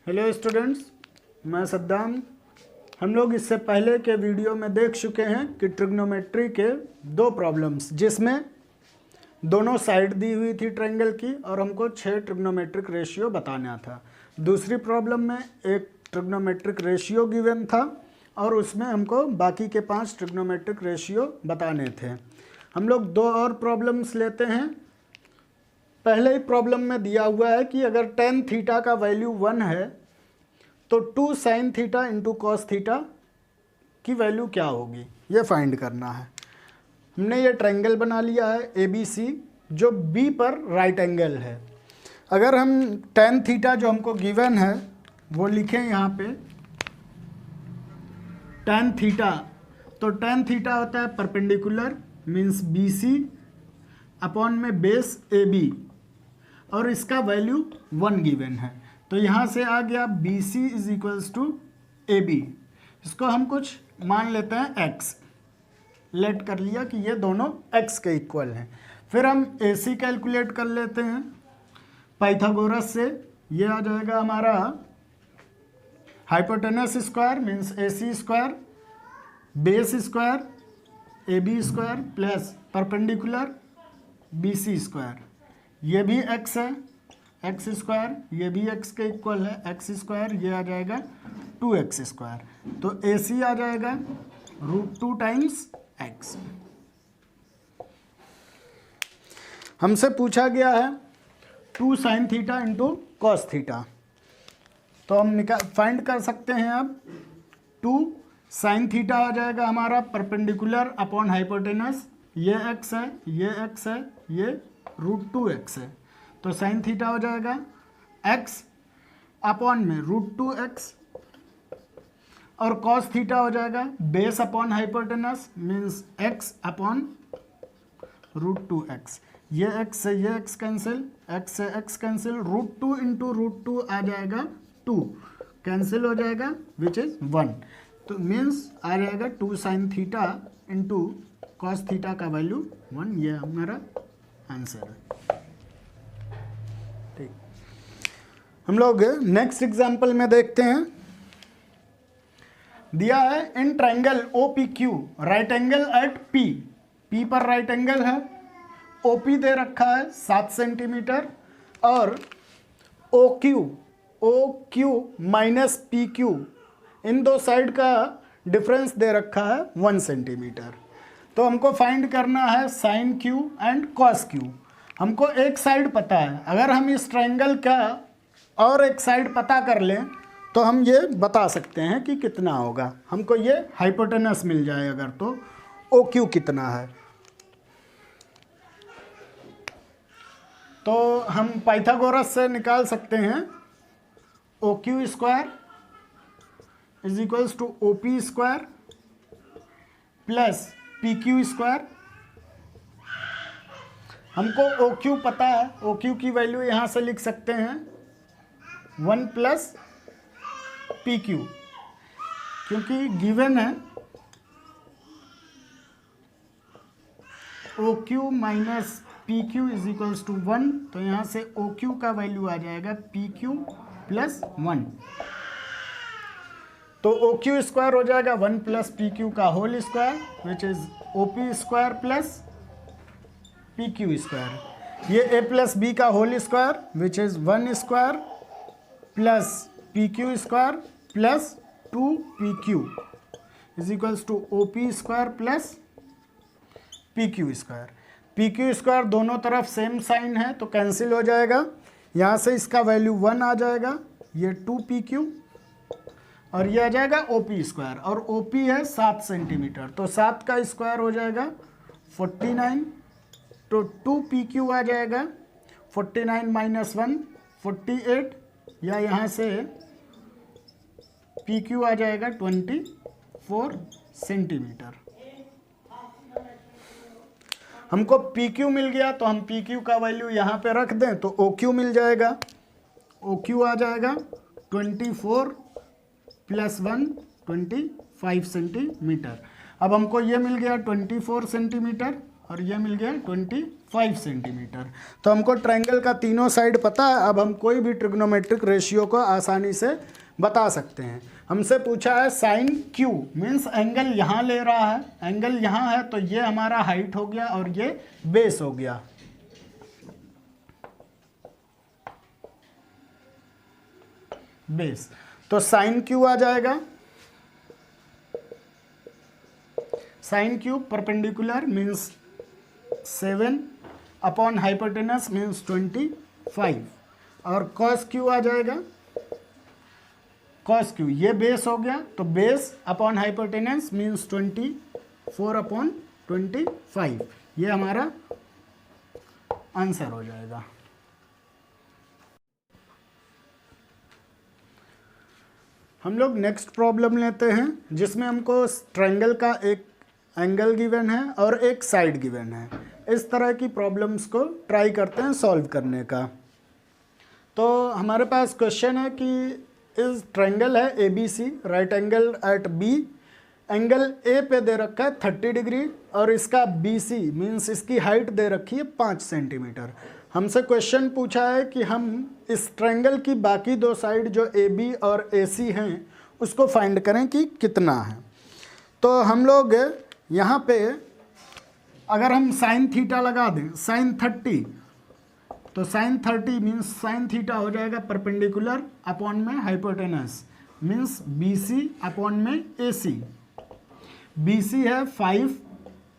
Hello students, मैं सद्दाम। हम लोग इससे पहले के वीडियो में देख चुके हैं कि ट्रिग्नोमेट्री के दो प्रॉब्लम्स जिसमें दोनों साइड दी हुई थी ट्रायंगल की और हमको 6 ट्रिग्नोमेट्रिक रेशियो बताना था। दूसरी प्रॉब्लम में एक ट्रिग्नोमेट्रिक रेशियो गिवन था और उसमें हमको बाकी के 5 ट्रिग्नोमेट्रिक रेशियो बताने थे। हम लोग दो और प्रॉब्लम्स लेते हैं। पहले ही प्रॉब्लम में दिया हुआ है कि अगर tan थीटा का वैल्यू 1 है तो 2 sin theta into cos theta की वैल्यू क्या होगी, ये फाइंड करना है। हमने ये ट्रायंगल बना लिया है ABC जो B पर राइट एंगल है। अगर हम tan थीटा जो हमको गिवन है वो लिखें यहाँ पे tan थीटा, तो tan थीटा होता है परपेंडिकुलर मीन्स BC अपॉन में बेस AB और इसका वैल्यू 1 गिवन है। तो यहाँ से आ गया BC is equals to AB। इसको हम कुछ मान लेते हैं x, लेट कर लिया कि ये दोनों x के इक्वल हैं। फिर हम AC कैलकुलेट कर लेते हैं पाइथागोरस से। ये आ जाएगा हमारा hypotenuse square means AC square base square AB square plus perpendicular BC square. ये भी x है, x स्क्वायर, ये भी x के इक्वल है x स्क्वायर, ये आ जाएगा 2x स्क्वायर। तो AC आ जाएगा √2 टाइम्स x। हमसे पूछा गया है 2 sin theta into cos theta, तो हम फाइंड कर सकते हैं। अब 2 sin थीटा आ जाएगा हमारा परपेंडिकुलर अपॉन हाइपोटेनस, ये x है, ये x है, ये √2x है। तो साइन थीटा हो जाएगा x अपॉन में √2x और कॉस थीटा हो जाएगा base upon hypotenuse means x upon √2x। ये x से ये x कैंसिल, x से x कैंसिल, √2 इंटू √2 आ जाएगा 2, कैंसिल हो जाएगा विच इज 1। तो मीन्स आ जाएगा 2 sin theta into cos theta का वैल्यू 1। ये हमारा आंसर है। ठीक, हम लोग नेक्स्ट एग्जांपल में देखते हैं। दिया है in triangle OPQ right angle at P पर राइट एंगल है, OP दे रखा है 7 सेंटीमीटर और OQ माइनस PQ इन दो साइड का डिफरेंस दे रखा है 1 सेंटीमीटर। तो हमको फाइंड करना है sine Q and cos Q। हमको एक साइड पता है, अगर हम इस ट्रायंगल का और एक साइड पता कर लें तो हम ये बता सकते हैं कि कितना होगा। हमको ये हाइपोटेनस मिल जाए अगर, तो OQ कितना है। तो हम पाइथागोरस से निकाल सकते हैं OQ square is equals to OP square plus PQ square. हमको OQ पता है, OQ की वैल्यू यहाँ से लिख सकते हैं 1 प्लस PQ, क्योंकि गिवन है OQ minus PQ is equals to 1। तो यहाँ से OQ का वैल्यू आ जाएगा PQ प्लस 1। तो OQ स्क्वायर हो जाएगा 1 प्लस PQ का whole square which is OP square plus PQ square. ये A प्लस B का whole square which is 1 square plus PQ square plus 2PQ is equals to OP square plus PQ square. PQ square दोनों तरफ same sign है तो cancel हो जाएगा। यहाँ से इसका वैल्यू 1 आ जाएगा, ये 2PQ और ये आ जाएगा OP स्क्वायर और OP है 7 सेंटीमीटर, तो 7 का स्क्वायर हो जाएगा 49। तो 2PQ आ जाएगा 49 माइनस 1 48, या यहाँ से PQ आ जाएगा 24 सेंटीमीटर। हमको PQ मिल गया तो हम PQ का वैल्यू यहाँ पे रख दें तो OQ मिल जाएगा। OQ आ जाएगा 24 प्लस 1 25 सेंटीमीटर। अब हमको ये मिल गया 24 सेंटीमीटर और ये मिल गया 25 सेंटीमीटर। तो हमको ट्रायंगल का तीनों साइड पता है। अब हम कोई भी ट्रिग्नोमेट्रिक रेशियो को आसानी से बता सकते हैं। हमसे पूछा है साइन क्यू, मीन्स एंगल यहाँ ले रहा है, एंगल यहाँ है, तो ये हमारा हाइट हो गया और ये बेस हो गया। बेस, तो साइन क्यू आ जाएगा, sine Q perpendicular means 7 upon hypotenuse means 25, और कॉस क्यू आ जाएगा, कॉस क्यू, ये बेस हो गया, तो base upon hypotenuse means 24 upon 25, ये हमारा आंसर हो जाएगा। हम लोग नेक्स्ट प्रॉब्लम लेते हैं, जिसमें हमको ट्रायंगल का एक एंगल गिवन है और एक साइड गिवन है। इस तरह की प्रॉब्लम्स को ट्राई करते हैं सॉल्व करने का। तो हमारे पास क्वेश्चन है कि इस ट्रायंगल है A B C, right angle at B, angle A पे दे रखा है 30 डिग्री और इसका बी सी मीन्स इसकी हाइट दे रखी है 5 सेंटीमीटर। हमसे क्वेश्चन पूछा है कि हम इस ट्रायंगल की बाकी दो साइड जो ए बी और ए सी हैं उसको फाइंड करें कि कितना है। तो हम लोग यहाँ पे अगर हम साइन थीटा लगा दें, साइन 30, तो साइन 30 मीन्स साइन थीटा हो जाएगा परपेंडिकुलर अपॉन में hypotenuse means B C upon में ए सी। बी सी है 5,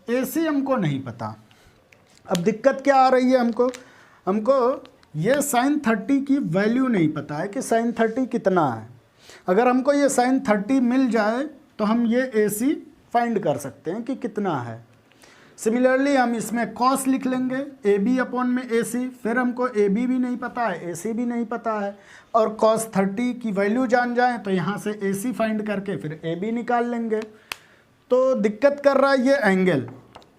ए सी हमको नहीं पता। अब दिक्कत क्या आ रही है, हमको ये साइन 30 की वैल्यू नहीं पता है कि साइन 30 कितना है। अगर हमको ये साइन 30 मिल जाए तो हम ये ए सी फाइंड कर सकते हैं कि कितना है। सिमिलरली हम इसमें कॉस लिख लेंगे ए बी अपॉन में ए सी, फिर हमको ए बी भी नहीं पता है, ए सी भी नहीं पता है, और कॉस 30 की वैल्यू जान जाए तो यहाँ से ए सी फाइंड करके फिर ए बी निकाल लेंगे। तो दिक्कत कर रहा है ये एंगल।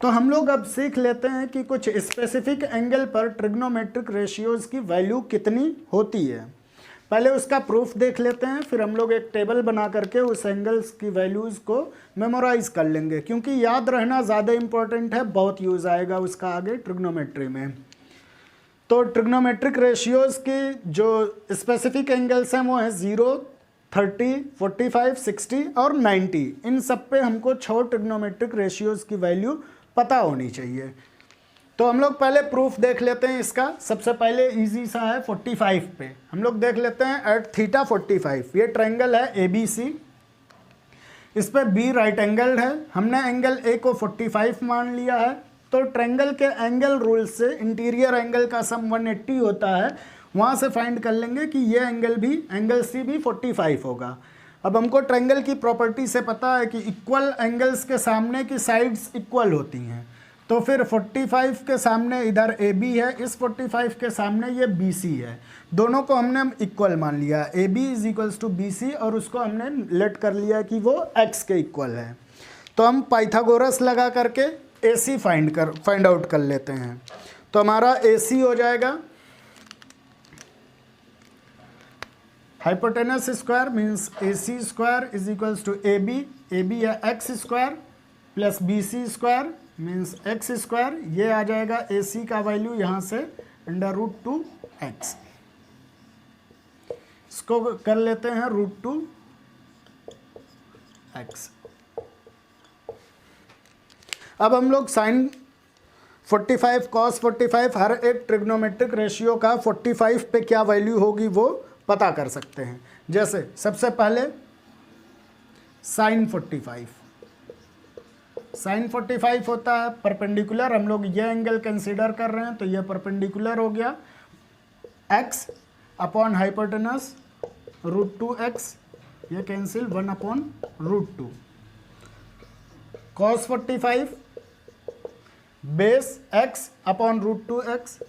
तो हम लोग अब सीख लेते हैं कि कुछ स्पेसिफिक एंगल पर ट्रिग्नोमेट्रिक रेशियोज़ की वैल्यू कितनी होती है। पहले उसका प्रूफ देख लेते हैं, फिर हम लोग एक टेबल बना करके उस एंगल्स की वैल्यूज़ को मेमोराइज कर लेंगे, क्योंकि याद रहना ज़्यादा इंपॉर्टेंट है, बहुत यूज़ आएगा उसका आगे ट्रिग्नोमेट्री में। तो ट्रिग्नोमेट्रिक रेशियोज़ की जो स्पेसिफिक एंगल्स हैं वो हैं 0, 30, 45, 60 और 90। इन सब पे हमको 6 ट्रिग्नोमेट्रिक रेशियोज़ की वैल्यू पता होनी चाहिए। तो हम लोग पहले प्रूफ देख लेते हैं इसका। सबसे पहले इजी सा है 45 पे हम लोग देख लेते हैं एट थीटा 45। ये ट्रायंगल है ए बी सी, इस पे बी राइट एंगल है, हमने एंगल ए को 45 मान लिया है। तो ट्रायंगल के एंगल रूल से इंटीरियर एंगल का सम 180 होता है, वहाँ से फाइंड कर लेंगे कि ये एंगल भी, एंगल सी भी 45 होगा। अब हमको ट्रायंगल की प्रॉपर्टी से पता है कि इक्वल एंगल्स के सामने की साइड्स इक्वल होती हैं। तो फिर 45 के सामने इधर ए बी है, इस 45 के सामने ये बी सी है, दोनों को हमने इक्वल मान लिया, A B is equals to B C, और उसको हमने लेट कर लिया कि वो एक्स के इक्वल है। तो हम पाइथागोरस लगा करके ए सी फाइंड आउट कर लेते हैं। तो हमारा ए सी हो जाएगा hypotenuse square means A C square is equals to A B है X square plus B C square means X square, ये आ जाएगा ए सी का वैल्यू यहाँ से √2 एक्स। इसको कर लेते हैं √2 एक्स। अब हम लोग साइन 45 कॉस 45 हर एक ट्रिग्नोमेट्रिक रेशियो का 45 पे क्या वैल्यू होगी वो पता कर सकते हैं। जैसे सबसे पहले साइन 45 होता है परपेंडिकुलर, हम लोग ये एंगल कंसीडर कर रहे हैं तो ये परपेंडिकुलर हो गया, x अपॉन हाइपोटेनस √2 x, ये cancel 1 upon √2। cos 45 base x upon √2 x,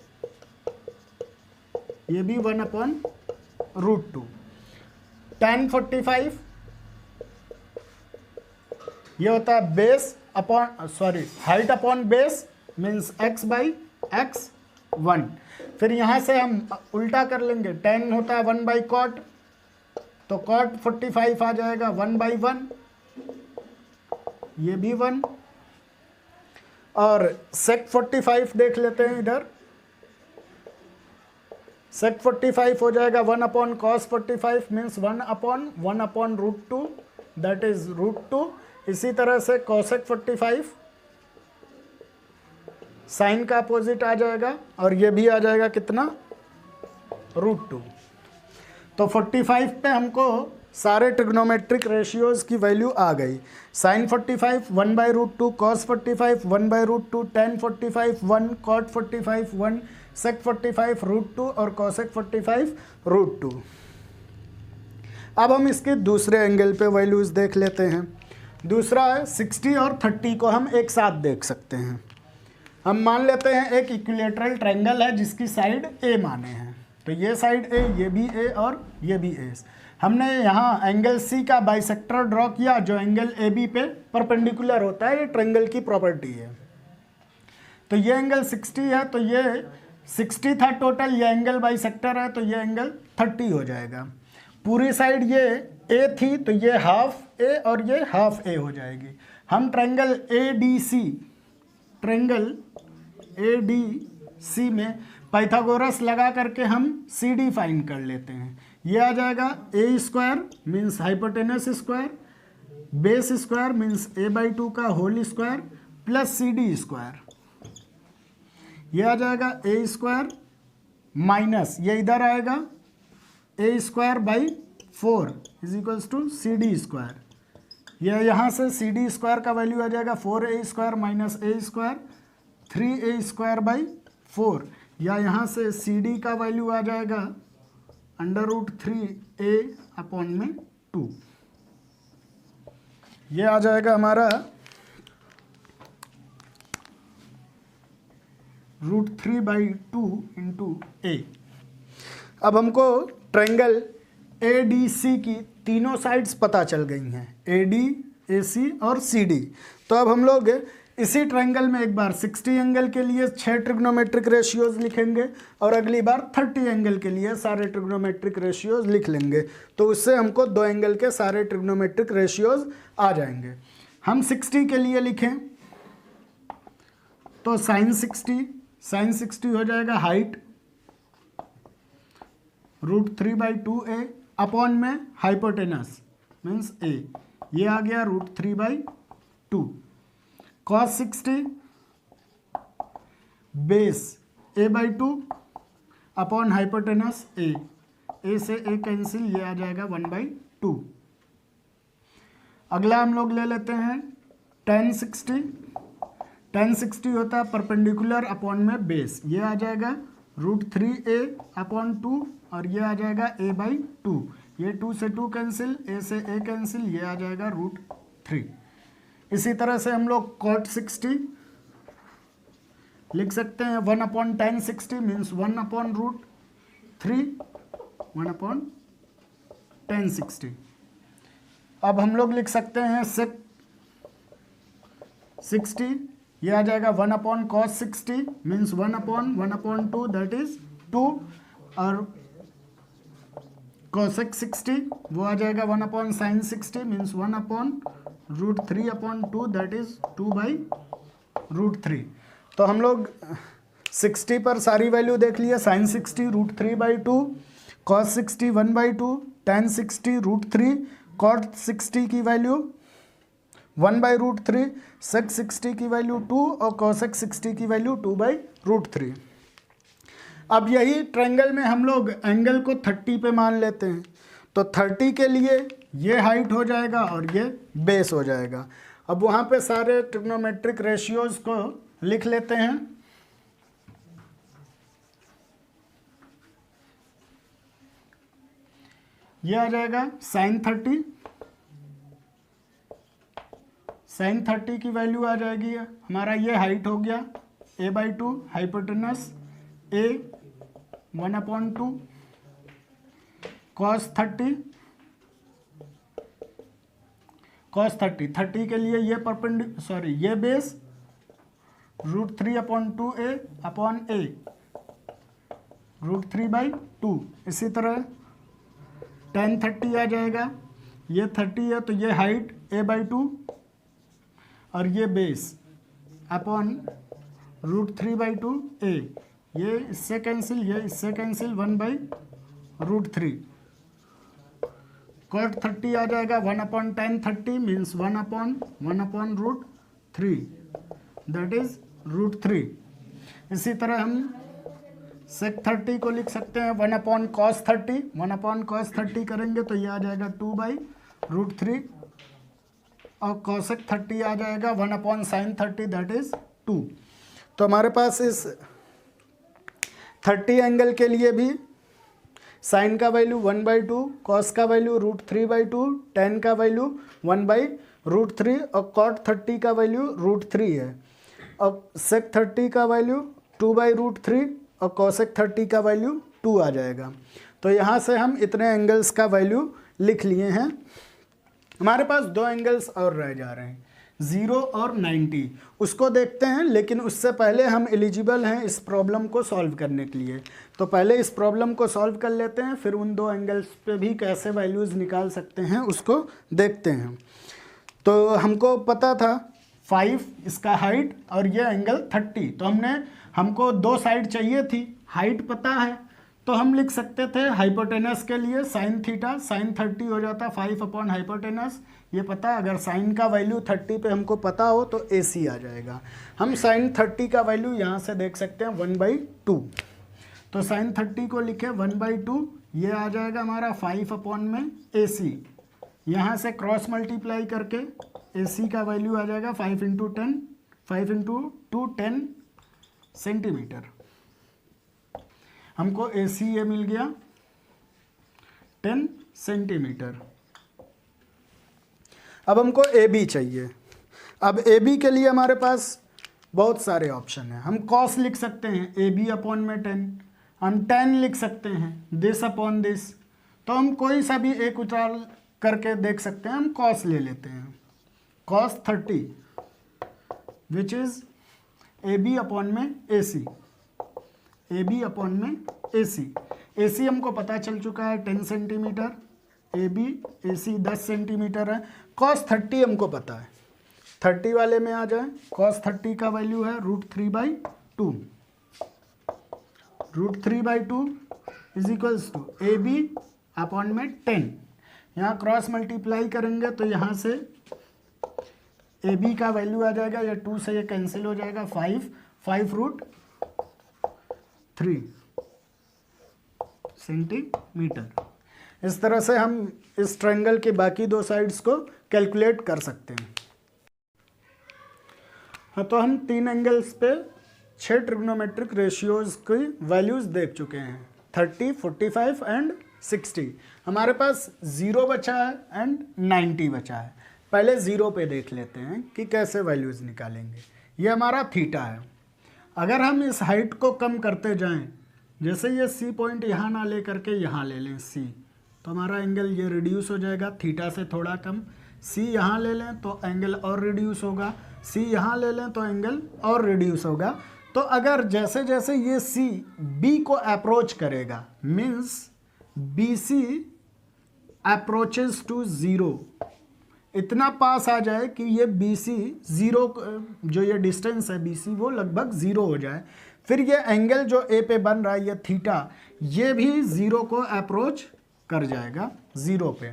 ये भी 1 अपॉन √2। tan 45 ये होता है base upon height upon base means x by x 1। फिर यहाँ से हम उल्टा कर लेंगे, tan होता है 1 बाई कॉट, तो cot 45 आ जाएगा 1 बाई 1, ये भी 1। और sec 45 देख लेते हैं इधर। sec 45 हो जाएगा 1 upon cos 45 means 1 upon √2 that is √2। इसी तरह से cosec 45 साइन का अपोजिट आ जाएगा और ये भी आ जाएगा कितना, √2। तो 45 पे हमको सारे ट्रिग्नोमेट्रिक रेशियोज की वैल्यू आ गई। Sine 45 1/√2, cos 45 1/√2, tan 45 1, cot 45 1, sec 45 √2 और cosec 45 √2। अब हम इसके दूसरे एंगल पे वैल्यूज देख लेते हैं। दूसरा है 60 और 30 को हम एक साथ देख सकते हैं। हम मान लेते हैं एक इक्विलेटरल ट्रायंगल है जिसकी साइड ए माने हैं, तो ये साइड ए, ये भी ए और ये भी ए। हमने यहाँ एंगल सी का बाइसेक्टर ड्रॉ किया जो एंगल ए बी पे परपेंडिकुलर होता है, ये ट्रायंगल की प्रॉपर्टी है। तो ये एंगल 60 है, तो ये 60 था टोटल, ये एंगल बाइसेक्टर है तो ये एंगल 30 हो जाएगा। पूरी साइड ये ए थी तो ये हाफ ए और ये हाफ ए हो जाएगी। हम ट्रायंगल ADC में पाइथागोरस लगा करके हम CD फाइंड कर लेते हैं। ये आ जाएगा a² means hypotenuse square, base square means a/2 का होल स्क्वायर प्लस CD²। ये आ जाएगा a² माइनस ये इधर आएगा a²/4 = CD²। ये यहाँ से CD² का वैल्यू आ जाएगा 4a² माइनस a², 3a²/4, या यहाँ से CD का वैल्यू आ जाएगा √3a/2। ये आ जाएगा हमारा √3/2 × a। अब हमको ट्रायंगल ADC की तीनों साइड्स पता चल गई हैं, AD, AC और CD। तो अब हम लोग इसी ट्रायंगल में एक बार 60 एंगल के लिए 6 ट्रिग्नोमेट्रिक रेशियोज लिखेंगे और अगली बार 30 एंगल के लिए सारे ट्रिग्नोमेट्रिक रेशियोज लिख लेंगे। तो उससे हमको 2 एंगल के सारे ट्रिग्नोमेट्रिक रेशियोज आ जाएंगे। हम 60 के लिए लिखें तो साइन 60 हो जाएगा हाइट √3/2a अपॉन में हाइपोटेनस मीन्स a, ये आ गया √3/2। cos 60 base a/2 upon hypotenuse a से a कैंसिल, ये आ जाएगा 1/2। अगला हम लोग ले लेते हैं tan 60 होता है परपेंडिकुलर अपॉन में बेस, ये आ जाएगा √3a/2 और ये आ जाएगा a/2, ये 2 से 2 कैंसिल, a से a कैंसिल, ये आ जाएगा √3। इसी तरह से हम लोग cot 60 लिख सकते हैं 1/tan 60 मीन्स 1/√3 1/tan 60। अब हम लोग लिख सकते हैं sec 60, ये आ जाएगा 1/cos 60 मीन्स 1/1/2 दैट इज 2, और cosec 60 वो आ जाएगा 1/sin 60 मीन्स 1/√3/2 दैट इज 2/√3। तो हम लोग 60 पर सारी वैल्यू देख लिए। sin 60 √3/2, cos 60 1/2, tan 60 √3, cot 60 की वैल्यू 1/√3, sec 60 की वैल्यू 2 और cosec 60 की वैल्यू 2/√3। अब यही ट्रायंगल में हम लोग एंगल को 30 पे मान लेते हैं, तो 30 के लिए ये हाइट हो जाएगा और ये बेस हो जाएगा। अब वहाँ पे सारे ट्रिग्नोमेट्रिक रेशियोज को लिख लेते हैं। ये आ जाएगा sin 30 की वैल्यू आ जाएगी हमारा, ये हाइट हो गया a/2, हाइपोटेनस a 1/2, cos 30 के लिए ये ये बेस √3/2a अपॉन a √3/2। इसी तरह tan 30 आ जाएगा, ये 30 है तो ये हाइट a/2 और ये बेस अपॉन √3/2 a, ये इससे कैंसिल, ये इससे कैंसिल, 1/√3। cot 30 आ जाएगा 1/tan 30 मीन्स 1/√3, दैट इज √3। इसी तरह हम sec 30 को लिख सकते हैं 1/cos 30, 1/cos 30 करेंगे तो ये आ जाएगा 2/√3, और cosec 30 आ जाएगा 1/sin 30, दैट इज 2। तो हमारे पास इस 30 एंगल के लिए भी साइन का वैल्यू 1/2, कॉस का वैल्यू √3/2, tan का वैल्यू 1/√3 और cot 30 का वैल्यू √3 है, और sec 30 का वैल्यू 2/√3 और cosec 30 का वैल्यू 2 आ जाएगा। तो यहाँ से हम इतने एंगल्स का वैल्यू लिख लिए हैं। हमारे पास दो एंगल्स और रह जा रहे हैं, 0 और 90, उसको देखते हैं, लेकिन उससे पहले हम एलिजिबल हैं इस प्रॉब्लम को सॉल्व करने के लिए। तो पहले इस प्रॉब्लम को सॉल्व कर लेते हैं, फिर उन दो एंगल्स पे भी कैसे वैल्यूज़ निकाल सकते हैं उसको देखते हैं। तो हमको पता था 5 इसका हाइट और ये एंगल 30, तो हमको दो साइड चाहिए थी, हाइट पता है तो हम लिख सकते थे हाइपोटेनस के लिए साइन थीटा, साइन 30 हो जाता 5 हाइपोटेनस, ये पता, अगर साइन का वैल्यू 30 पे हमको पता हो तो AC आ जाएगा। हम साइन 30 का वैल्यू यहाँ से देख सकते हैं 1/2, तो साइन 30 को लिखे 1/2, ये आ जाएगा हमारा 5 में AC, यहाँ से क्रॉस मल्टीप्लाई करके AC का वैल्यू आ जाएगा 5 × 10, 5 × 2 10 सेंटीमीटर। हमको AC ये मिल गया 10 सेंटीमीटर। अब हमको AB चाहिए। अब AB के लिए हमारे पास बहुत सारे ऑप्शन हैं। हम cos लिख सकते हैं AB/10, हम tan लिख सकते हैं this/this, तो हम कोई सा भी एक उतार करके देख सकते हैं। हम cos ले लेते हैं, cos 30 which is AB/AC, AB/AC। AC हमको पता चल चुका है 10 सेंटीमीटर, AC 10 सेंटीमीटर है। cos 30 हमको पता है, 30 वाले में आ जाए, cos 30 का वैल्यू है √3/2, √3/2 इज इक्वल्स टू AB/10। यहाँ क्रॉस मल्टीप्लाई करेंगे तो यहाँ से AB का वैल्यू आ जाएगा, या 2 से ये कैंसिल हो जाएगा, 5/√3 सेंटीमीटर। इस तरह से हम इस ट्रायंगल के बाकी दो साइड्स को कैलकुलेट कर सकते हैं। हाँ, तो हम 3 एंगल्स पे 6 ट्रिग्नोमेट्रिक रेशियोज की वैल्यूज देख चुके हैं, 30, 45 एंड 60। हमारे पास 0 बचा है एंड 90 बचा है। पहले 0 पे देख लेते हैं कि कैसे वैल्यूज निकालेंगे। ये हमारा थीटा है। अगर हम इस हाइट को कम करते जाएं, जैसे ये C पॉइंट यहाँ ना ले करके यहाँ ले लें C, तो हमारा एंगल ये रिड्यूस हो जाएगा थीटा से थोड़ा कम। C यहाँ ले लें तो एंगल और रिड्यूस होगा, C यहाँ ले लें तो एंगल और रिड्यूस होगा। तो अगर जैसे जैसे ये C B को अप्रोच करेगा, मीन्स BC अप्रोचेस टू 0, इतना पास आ जाए कि ये BC 0, जो ये डिस्टेंस है BC वो लगभग 0 हो जाए, फिर ये एंगल जो A पे बन रहा है ये थीटा, ये भी 0 को अप्रोच कर जाएगा 0 पे।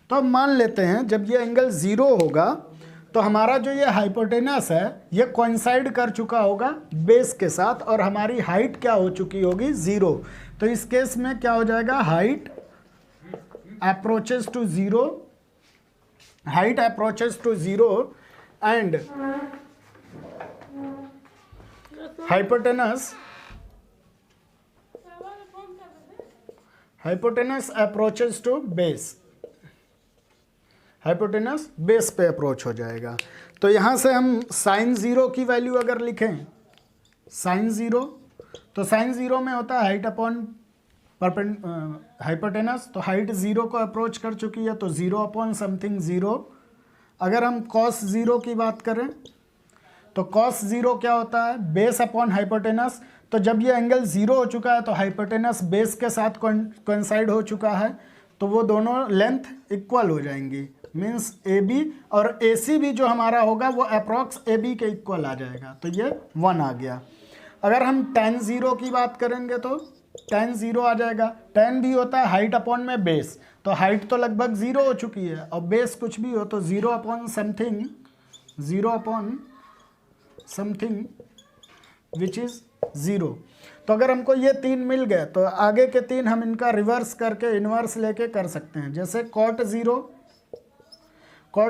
तो अब मान लेते हैं जब ये एंगल 0 होगा तो हमारा जो ये हाइपोटेनस है ये कोइंसाइड कर चुका होगा बेस के साथ, और हमारी हाइट क्या हो चुकी होगी 0। तो इस केस में क्या हो जाएगा, height approaches to 0, height approaches to 0 and hypotenuse approaches to base, hypotenuse base पे अप्रोच हो जाएगा। तो यहाँ से हम साइन 0 की वैल्यू अगर लिखें, साइन 0, तो साइन 0 में होता है हाइट अपॉन हाइपोटेनस, तो हाइट 0 को अप्रोच कर चुकी है तो 0 अपॉन समथिंग 0। अगर हम cos 0 की बात करें तो cos 0 क्या होता है, बेस अपॉन हाइपोटेनस। तो जब ये एंगल 0 हो चुका है तो हाइपोटेनस बेस के साथ कोइंसाइड हो चुका है, तो वो दोनों लेंथ इक्वल हो जाएंगी। मीन्स ए बी, और ए सी भी जो हमारा होगा वो अप्रॉक्स ए बी के इक्वल आ जाएगा, तो ये 1 आ गया। अगर हम tan 0 की बात करेंगे तो tan 0 आ जाएगा। tan भी होता है हाइट अपॉन में बेस, तो हाइट तो लगभग 0 हो चुकी है, और बेस कुछ भी हो तो 0 upon something, 0 upon something which is 0। तो अगर हमको ये 3 मिल गए तो आगे के 3 हम इनका रिवर्स करके इन्वर्स लेके कर सकते हैं। जैसे cot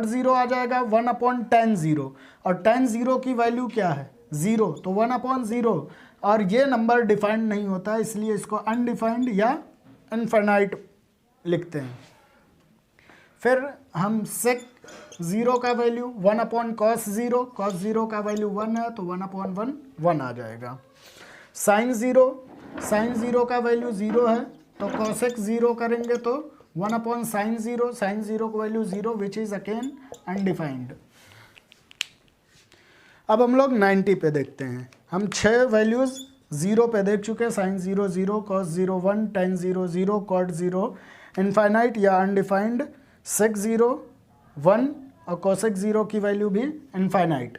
0 आ जाएगा 1 अपॉन tan 0, और tan 0 की वैल्यू क्या है 0, तो 1 अपॉन 0, और ये नंबर डिफाइंड नहीं होता है इसलिए इसको अनडिफाइंड या इनफाइनाइट लिखते हैं। फिर हम sec 0 का वैल्यू 1 अपॉन cos 0, cos 0 का वैल्यू 1 है तो 1 अपॉन 1 1 आ जाएगा। sin 0 का वैल्यू 0 है तो cosec 0 करेंगे तो 1 अपॉन sin 0 का value 0 which is again undefined. अब हम लोग 90 पे देखते हैं। हम 6 वैल्यूज 0 पे देख चुके हैं, sin 0 0, cos 0 1, tan 0 0, cot 0 infinite या अनडिफाइंड, sec 0 1 और cosec 0 की वैल्यू भी इनफाइनाइट।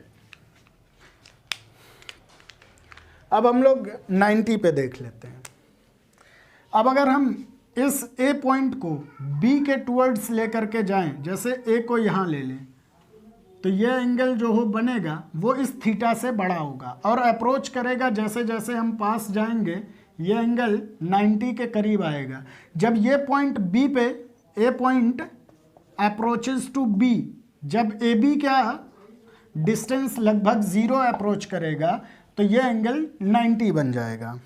अब हम लोग 90 पे देख लेते हैं। अब अगर हम इस A पॉइंट को B के टूवर्ड्स लेकर के जाएं, जैसे A को यहाँ ले लें, तो ये एंगल जो हो बनेगा वो इस थीटा से बड़ा होगा, और अप्रोच करेगा जैसे जैसे हम पास जाएंगे ये एंगल 90 के करीब आएगा। जब ये पॉइंट B पे A point approaches to B, जब AB क्या डिस्टेंस लगभग 0 अप्रोच करेगा तो ये एंगल 90 बन जाएगा।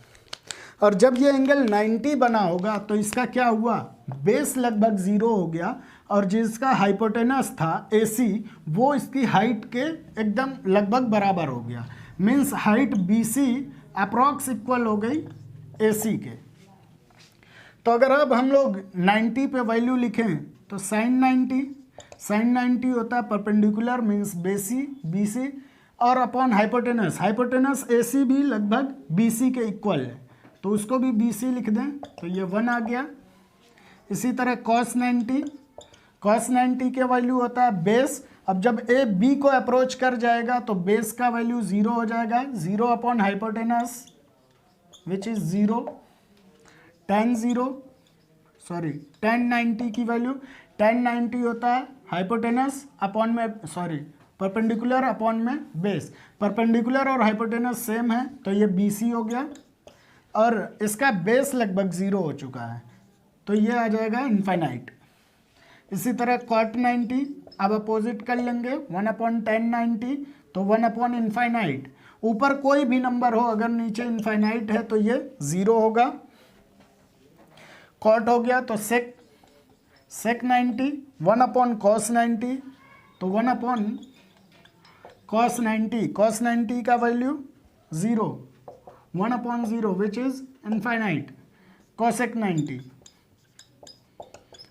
और जब ये एंगल 90 बना होगा तो इसका क्या हुआ, बेस लगभग 0 हो गया, और जिसका हाइपोटेनस था AC वो इसकी हाइट के एकदम लगभग बराबर हो गया। Means height BC approx equal हो गई AC के। तो अगर अब हम लोग 90 पे वैल्यू लिखें तो sin 90 होता है परपेंडिकुलर मीन्स BC, और अपॉन हाइपोटेनस AC भी लगभग BC के इक्वल है, तो उसको भी BC लिख दें तो ये 1 आ गया। इसी तरह cos 90 के वैल्यू होता है बेस। अब जब A B को अप्रोच कर जाएगा तो बेस का वैल्यू 0 हो जाएगा, 0 upon hypotenuse which is 0। tan 90 की वैल्यू, tan 90 होता है हाइपोटेनस अपॉन में परपेंडिकुलर अपॉन में बेस। परपेंडिकुलर और हाइपोटेनस सेम है तो ये BC हो गया, और इसका बेस लगभग 0 हो चुका है तो ये आ जाएगा इनफाइनाइट। इसी तरह cot 90 अब अपोजिट कर लेंगे, 1 अपॉन tan 90 तो 1 अपॉन इनफाइनाइट। ऊपर कोई भी नंबर हो अगर नीचे इनफाइनाइट है तो ये 0 होगा। cot हो गया तो sec 90 1 अपॉन cos 90 तो 1 अपॉन cos 90 का value 0, 1 upon 0 which is infinite. cosec 90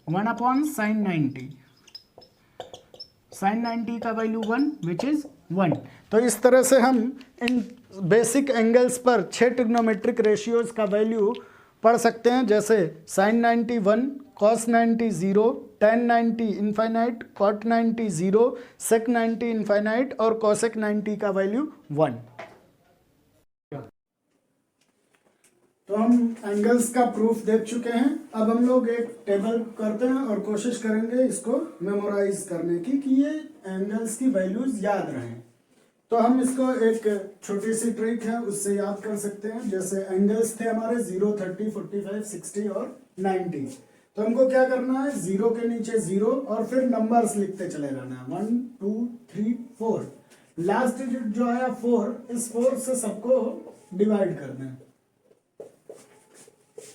1 upon sin 90 का वैल्यू 1 विच इज 1। तो इस तरह से हम इन बेसिक एंगल्स पर 6 ट्रिग्नोमेट्रिक रेशियोज का वैल्यू पढ़ सकते हैं, जैसे sin 90 1, cos 90 0, tan 90 infinite, cot 90 0, sec 90 infinite और cosec 90 का वैल्यू 1। तो हम एंगल्स का प्रूफ देख चुके हैं। अब हम लोग एक टेबल करते हैं और कोशिश करेंगे इसको मेमोराइज करने की कि ये एंगल्स की वैल्यूज याद रहें। तो हम इसको एक छोटी सी ट्रिक है उससे याद कर सकते हैं। जैसे एंगल्स थे हमारे 0, 30, 45, 60 और 90। तो हमको क्या करना है, 0 के नीचे 0 और फिर नंबर्स लिखते चले जाना है, 1 2 3 4। लास्ट डिजिट जो आया 4, इस 4 से सबको डिवाइड कर दें,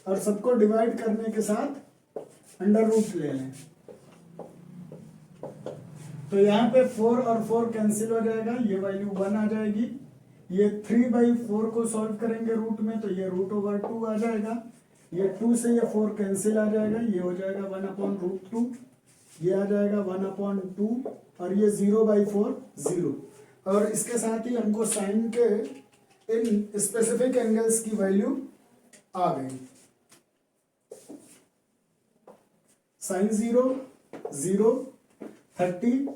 और सबको डिवाइड करने के साथ अंडर रूट ले लें। तो यहाँ पे 4 और 4 कैंसिल हो जाएगा, ये वैल्यू 1 आ जाएगी। ये 3/4 को सॉल्व करेंगे रूट में तो ये √2 आ जाएगा। ये 2 से ये 4 कैंसिल आ जाएगा, ये हो जाएगा 1/√2। ये आ जाएगा 1/2 और ये 0/4 0। और इसके साथ ही हमको साइन के इन स्पेसिफिक एंगल्स की वैल्यू आ गई। sin 0 0, 30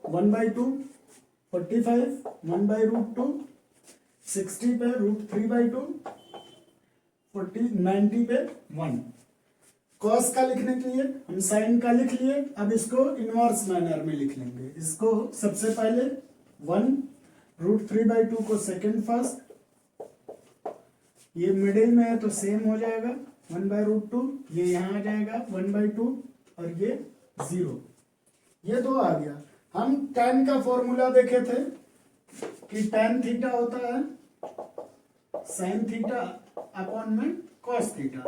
1/2, 45 1/√2, 60 पे √3/2, 40 90 पे 1। कॉस का लिखने के लिए हम साइन का लिख लिए, अब इसको इनवर्स मैनर में लिख लेंगे। इसको सबसे पहले 1 √3/2 को सेकंड फर्स्ट, ये मिडिल में है तो सेम हो जाएगा 1/√2, ये यहाँ आ जाएगा 1/2 और ये 0, ये 2 आ गया। हम tan का फॉर्मूला देखे थे कि tan थीटा होता है sin थीटा अपॉन में cos थीटा।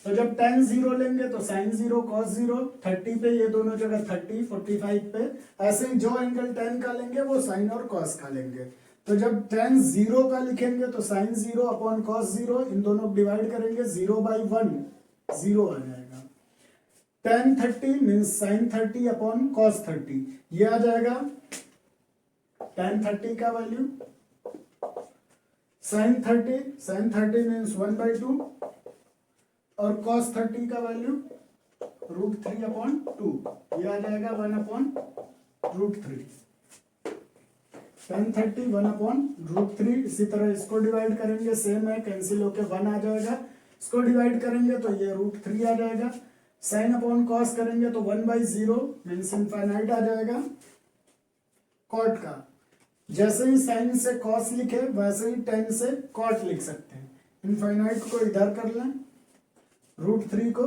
तो जब tan 0 लेंगे तो sin 0 cos 0, 30 पे ये दोनों जगह 30, 45 पे ऐसे ही जो एंगल tan का लेंगे वो sin और cos का लेंगे। तो जब tan 0 का लिखेंगे तो sin 0 अपॉन cos 0, इन दोनों को डिवाइड करेंगे 0/1, 0 आ जाएगा। tan 30 means sin 30 upon cos 30, ये आ जाएगा tan 30 का वैल्यू। sin 30 मीन्स 1/2 और cos 30 का वैल्यू √3/2, ये आ जाएगा 1/√3। tan 30 1/√3। इसी तरह इसको डिवाइड करेंगे, सेम है, कैंसिल होके 1 आ जाएगा। इसको डिवाइड करेंगे तो ये √3 आ जाएगा। साइन अपॉन कॉस करेंगे तो 1/0 मीन्स इनफाइनाइट आ जाएगा। कॉट का जैसे ही साइन से कॉस लिखे वैसे ही tan से कॉट लिख सकते हैं। इनफाइनाइट को इधर कर लें, √3 को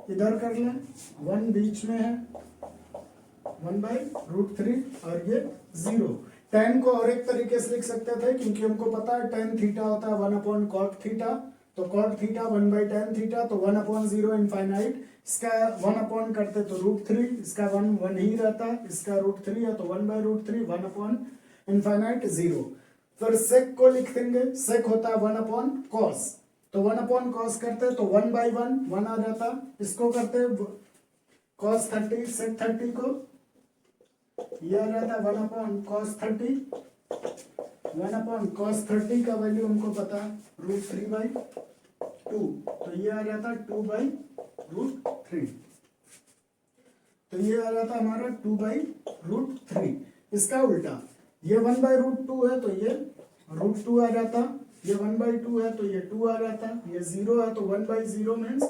इधर कर लें, 1 बीच में है 1/√3 और ये 0। tan को और एक तरीके से लिख सकते थे क्योंकि हमको पता है tan थीटा होता है 1/cot थीटा, तो cot थीटा 1/tan थीटा, तो 1/0 इनफाइनाइट। इसका 1 करते तो √3, इसका 1 ही रहता है, इसका √3 है तो 1/√3, 1/इनफाइनाइट 0। फिर sec को लिख देंगे, sec होता है 1/cos, तो 1/cos करते तो 1/1 1 आ जाता। इसको करते cos 30 sec 30 को, ये आ जाता है 1/cos 30। 1/cos 30 का वैल्यू हमको पता है √3/2, तो ये आ जाता 2/√3, तो ये आ जाता हमारा 2/√3। इसका उल्टा, ये 1/√2 है तो ये √2 आ जाता, ये 1/2 है तो ये 2 आ जाता, ये 0 है तो 1/0 मीन्स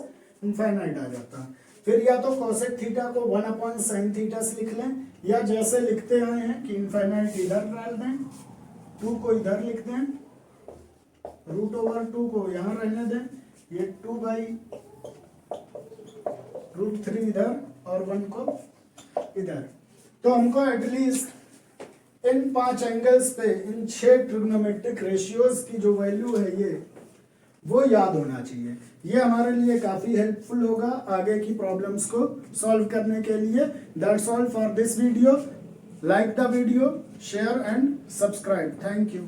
इनफाइनाइट आ जाता। फिर या तो cosec थीटा को 1/sin थीटा से लिख लें, या जैसे लिखते आए हैं कि इनफाइनाइट इधर डाल दें, 2 को इधर लिख दें, √2 को यहाँ रहने दें, ये 2/√3 इधर और 1 को इधर। तो हमको एटलीस्ट इन 5 एंगल्स पे इन 6 ट्रिग्नोमेट्रिक रेशियोज की जो वैल्यू है ये वो याद होना चाहिए। ये हमारे लिए काफी हेल्पफुल होगा आगे की प्रॉब्लम्स को सॉल्व करने के लिए। That's all for this video. Like the video, share and subscribe. Thank you.